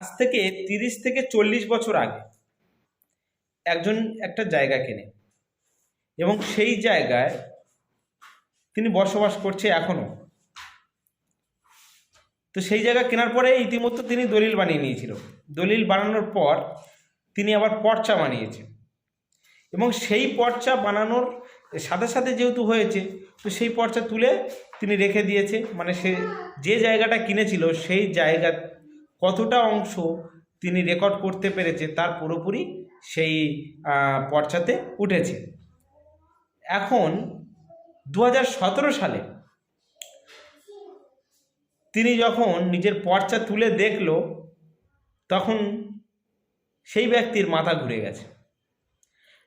আজ থেকে 30 থেকে 40 বছর আগে একজন একটা জায়গা কেনে এবং সেই জায়গায় তিনি বসবাস করছে এখনো। তো সেই জায়গা কেনার পরে ইতিমধ্যে তিনি দলিল বানিয়ে নিয়েছিল। দলিল বানানোর পর তিনি আবার পর্চা বানিয়েছেন এবং সেই পর্চা বানানোর সাথে সাথে যেহেতু হয়েছে, তো সেই পর্চা তুলে তিনি রেখে দিয়েছে। মানে সে যে জায়গাটা কিনেছিল সেই জায়গা কতটা অংশ তিনি রেকর্ড করতে পেরেছে তার পুরোপুরি সেই পর্চাতে উঠেছে। এখন 2017 সালে তিনি যখন নিজের পর্চা তুলে দেখল, তখন সেই ব্যক্তির মাথা ঘুরে গেছে।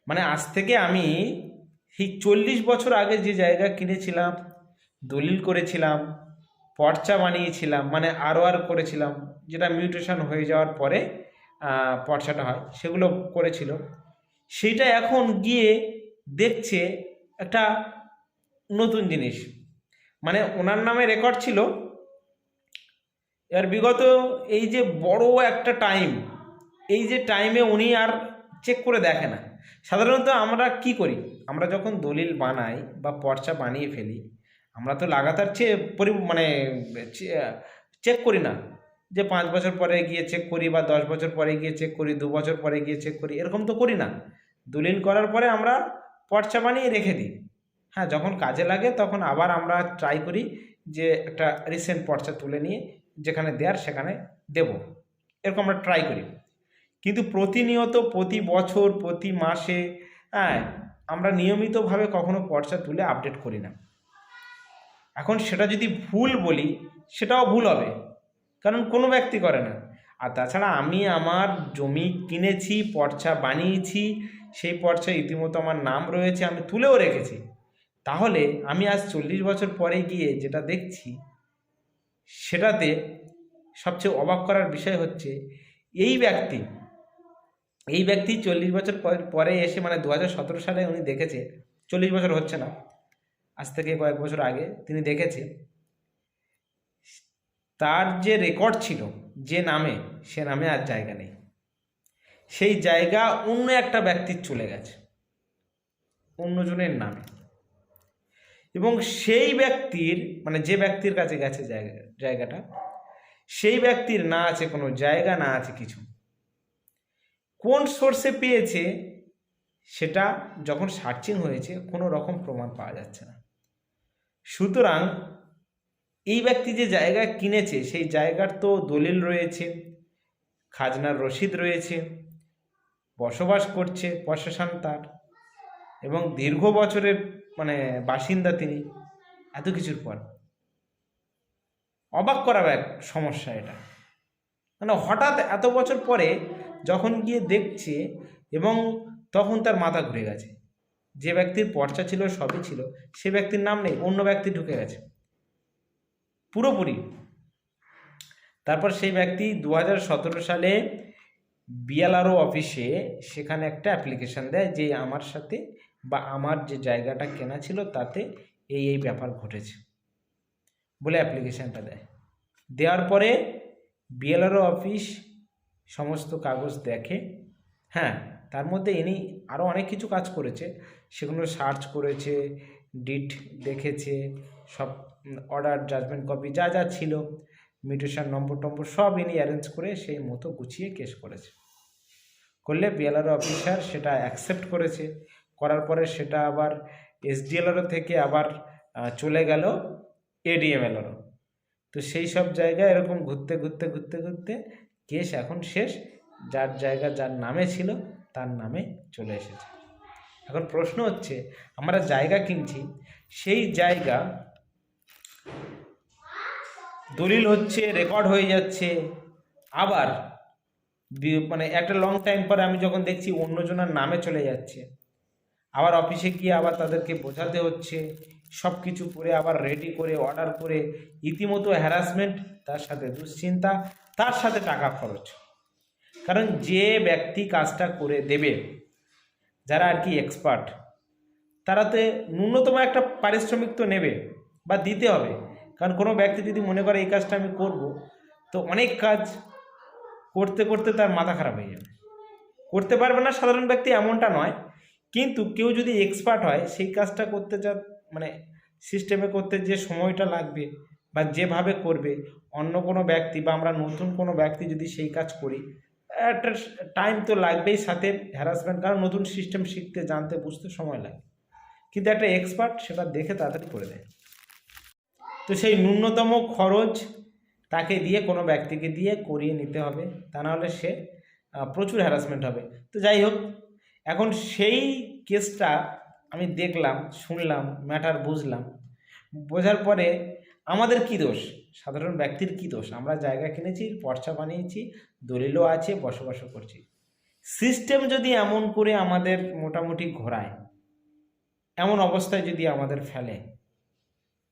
মানে আজ থেকে আমি সেই 40 বছর আগে যে জায়গা কিনেছিলাম, দলিল করেছিলাম, পর্চা বানিয়েছিলাম, মানে আর করেছিলাম, যেটা মিউটেশন হয়ে যাওয়ার পরে পর্চাটা হয়, সেগুলো করেছিল, সেইটা এখন গিয়ে দেখছে একটা নতুন জিনিস। মানে ওনার নামে রেকর্ড ছিল। এর বিগত এই যে বড় একটা টাইম, এই যে টাইমে উনি আর চেক করে দেখে না। সাধারণত আমরা কি করি, আমরা যখন দলিল বানাই বা পর্চা বানিয়ে ফেলি, আমরা তো লাগাতার চেক করি না, যে 5 বছর পরে গিয়ে চেক করি বা 10 বছর পরে গিয়ে চেক করি, 2 বছর পরে গিয়ে চেক করি, এরকম তো করি না। দলিল করার পরে আমরা পর্চা বানিয়ে রেখে দিই। হ্যাঁ, যখন কাজে লাগে তখন আবার আমরা ট্রাই করি যে একটা রিসেন্ট পর্চা তুলে নিয়ে যেখানে দেওয়ার সেখানে দেব, এরকম আমরা ট্রাই করি। কিন্তু প্রতিনিয়ত, প্রতি বছর, প্রতি মাসে, হ্যাঁ, আমরা নিয়মিতভাবে কখনো পর্চা তুলে আপডেট করি না। এখন সেটা যদি ভুল বলি, সেটাও ভুল হবে, কারণ কোনো ব্যক্তি করে না। আর তাছাড়া আমি আমার জমি কিনেছি, পর্চা বানিয়েছি, সেই পর্চা ইতিমধ্যে আমার নাম রয়েছে, আমি তুলেও রেখেছি। তাহলে আমি আজ 40 বছর পরে গিয়ে যেটা দেখছি, সেটাতে সবচেয়ে অবাক করার বিষয় হচ্ছে এই ব্যক্তি 40 বছর পরে এসে, মানে 2017 সালে উনি দেখেছে, 40 বছর হচ্ছে না, আজ থেকে কয়েক বছর আগে তিনি দেখেছে তার যে রেকর্ড ছিল যে নামে, সে নামে আর জায়গা নেই। সেই জায়গা অন্য একটা ব্যক্তির চলে গেছে, অন্যজনের নামে। এবং সেই ব্যক্তির, মানে যে ব্যক্তির কাছে গেছে জায়গাটা, সেই ব্যক্তির না আছে কোনো জায়গা, না আছে কিছু। কোন সোর্সে পেয়েছে সেটা যখন সার্চিং হয়েছে কোনো রকম প্রমাণ পাওয়া যাচ্ছে না। সুতরাং এই ব্যক্তি যে জায়গা কিনেছে সেই জায়গার তো দলিল রয়েছে, খাজনার রসিদ রয়েছে, বসবাস করছে, পসেশন তার, এবং দীর্ঘ বছরের বাসিন্দা তিনি। এত কিছুর পর অবাক করা এক সমস্যা এটা। মানে হঠাৎ এত বছর পরে যখন গিয়ে দেখছে, এবং তখন তার মাথা ঘুরে গেছে। যে ব্যক্তির পর্চা ছিল, সবই ছিল, সে ব্যক্তির নাম নেই, অন্য ব্যক্তি ঢুকে গেছে পুরোপুরি। তারপর সেই ব্যক্তি 2017 সালে বিএলআরও অফিসে সেখানে একটা অ্যাপ্লিকেশান দেয় যে আমার সাথে বা আমার যে জায়গাটা কেনা ছিল তাতে এই ব্যাপার ঘটেছে বলে অ্যাপ্লিকেশানটা দেয়। দেওয়ার পরে বিএলআরও অফিস সমস্ত কাগজ দেখে। হ্যাঁ, তার মধ্যে ইনি আরও অনেক কিছু কাজ করেছে, সেগুলো সার্চ করেছে, ডিট দেখেছে, সব অর্ডার, জাজমেন্ট কপি যা যা ছিল, মিউটেশন নম্বর সব ইনি অ্যারেঞ্জ করে সেই মতো গুছিয়ে কেস করেছে। করলে বিএলআরও অফিসার সেটা অ্যাকসেপ্ট করেছে। করার পরে সেটা আবার এসডিএলআরও থেকে আবার চলে গেল এডিএমএলআরও। তো সেই সব জায়গায় এরকম ঘুরতে ঘুরতে ঘুরতে ঘুরতে কেস এখন শেষ, যার জায়গা যার নামে ছিল তার নামে চলে এসেছে। এখন প্রশ্ন হচ্ছে, আমরা জায়গা কিনছি, সেই জায়গা দলিল হচ্ছে, রেকর্ড হয়ে যাচ্ছে, আবার একটা লং টাইম পরে আমি যখন দেখছি অন্যজনের নামে চলে যাচ্ছে, আবার অফিসে গিয়ে আবার তাদেরকে বোঝাতে হচ্ছে, সব কিছু করে আবার রেডি করে অর্ডার করে, ইতিমধ্যে হ্যারাসমেন্ট, তার সাথে দুশ্চিন্তা, তার সাথে টাকা খরচ। কারণ যে ব্যক্তি কাজটা করে দেবে, যারা আর কি এক্সপার্ট, তারাতে ন্যূনতম একটা পারিশ্রমিক তো নেবে বা দিতে হবে। কারণ কোনো ব্যক্তি যদি মনে করে এই কাজটা আমি করব, তো অনেক কাজ করতে করতে তার মাথা খারাপ হয়ে যাবে। করতে পারবে না সাধারণ ব্যক্তি এমনটা নয়, কিন্তু কেউ যদি এক্সপার্ট হয় সেই কাজটা করতে মানে সিস্টেমে করতে যে সময়টা লাগবে বা যেভাবে করবে, অন্য কোনো ব্যক্তি বা আমরা নতুন কোনো ব্যক্তি যদি সেই কাজ করি, একটা টাইম তো লাগবেই, সাথে হ্যারাসমেন্ট, কারণ নতুন সিস্টেম শিখতে জানতে বুঝতে সময় লাগে। কিন্তু একটা এক্সপার্ট সেটা দেখে তাড়াতাড়ি করে দেয়। তো সেই ন্যূনতম খরচ তাকে দিয়ে, কোনো ব্যক্তিকে দিয়ে করিয়ে নিতে হবে, তা নাহলে সে প্রচুর হ্যারাসমেন্ট হবে। তো যাই হোক, এখন সেই কেসটা আমি দেখলাম, শুনলাম, ম্যাটার বুঝলাম। বোঝার পরে আমাদের কি দোষ, সাধারণ ব্যক্তির কি দোষ? আমরা জায়গা কিনেছি, পর্চা বানিয়েছি, দলিলও আছে, বসবাসও করছি। সিস্টেম যদি এমন করে আমাদের মোটামুটি ঘোরায়, এমন অবস্থায় যদি আমাদের ফেলে,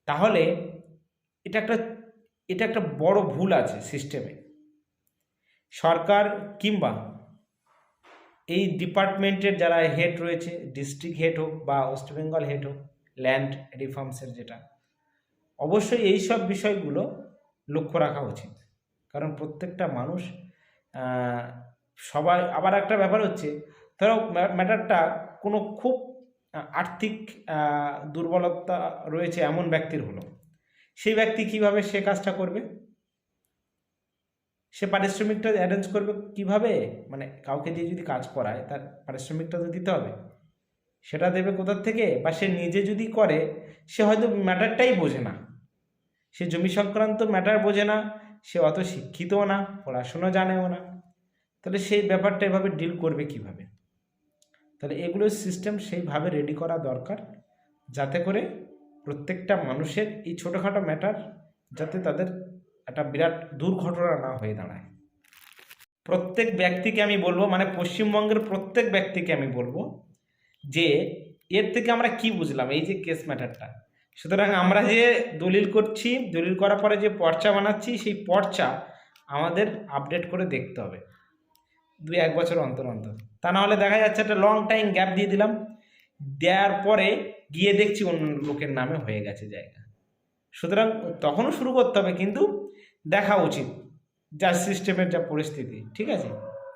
তাহলে এটা একটা বড় ভুল আছে সিস্টেমে। সরকার কিংবা এই ডিপার্টমেন্টের যারা হেড রয়েছে, ডিস্ট্রিক্ট হেড হোক বা ওয়েস্ট বেঙ্গল হেড হোক, ল্যান্ড রিফর্মসের, যেটা অবশ্যই এই সব বিষয়গুলো লক্ষ্য রাখা উচিত। কারণ প্রত্যেকটা মানুষ সবাই, আবার একটা ব্যাপার হচ্ছে, ধরো ম্যাটারটা কোনো খুব আর্থিক দুর্বলতা রয়েছে এমন ব্যক্তির হলো, সেই ব্যক্তি কিভাবে সে কাজটা করবে? সে পারিশ্রমিকটা অ্যারেঞ্জ করবে কিভাবে? মানে কাউকে দিয়ে যদি কাজ করায়, তার পারিশ্রমিকটা তো দিতে হবে, সেটা দেবে কোথার থেকে? বা সে নিজে যদি করে, সে হয়তো ম্যাটারটাই বোঝে না, সে জমি সংক্রান্ত ম্যাটার বোঝে না, সে অত শিক্ষিতও না, পড়াশুনো জানেও না, তাহলে সেই ব্যাপারটা এভাবে ডিল করবে কিভাবে? তাহলে এগুলো সিস্টেম সেইভাবে রেডি করা দরকার, যাতে করে প্রত্যেকটা মানুষের এই ছোটোখাটো ম্যাটার যাতে তাদের একটা বিরাট দুর্ঘটনা না হয়ে দাঁড়ায়। প্রত্যেক ব্যক্তিকে আমি বলবো, মানে পশ্চিমবঙ্গের প্রত্যেক ব্যক্তিকে আমি বলবো যে এর থেকে আমরা কি বুঝলাম, এই যে কেস ম্যাটারটা। সুতরাং আমরা যে দলিল করছি, দলিল করার পরে যে পর্চা বানাচ্ছি, সেই পর্চা আমাদের আপডেট করে দেখতে হবে 2-1 বছর অন্তর অন্তর। তা নাহলে দেখা যাচ্ছে একটা লং টাইম গ্যাপ দিয়ে দিলাম, দেওয়ার পরে গিয়ে দেখছি অন্য লোকের নামে হয়ে গেছে জায়গা। সুতরাং তখনও শুরু করতে হবে, কিন্তু দেখা উচিত যা সিস্টেমের যা পরিস্থিতি, ঠিক আছে।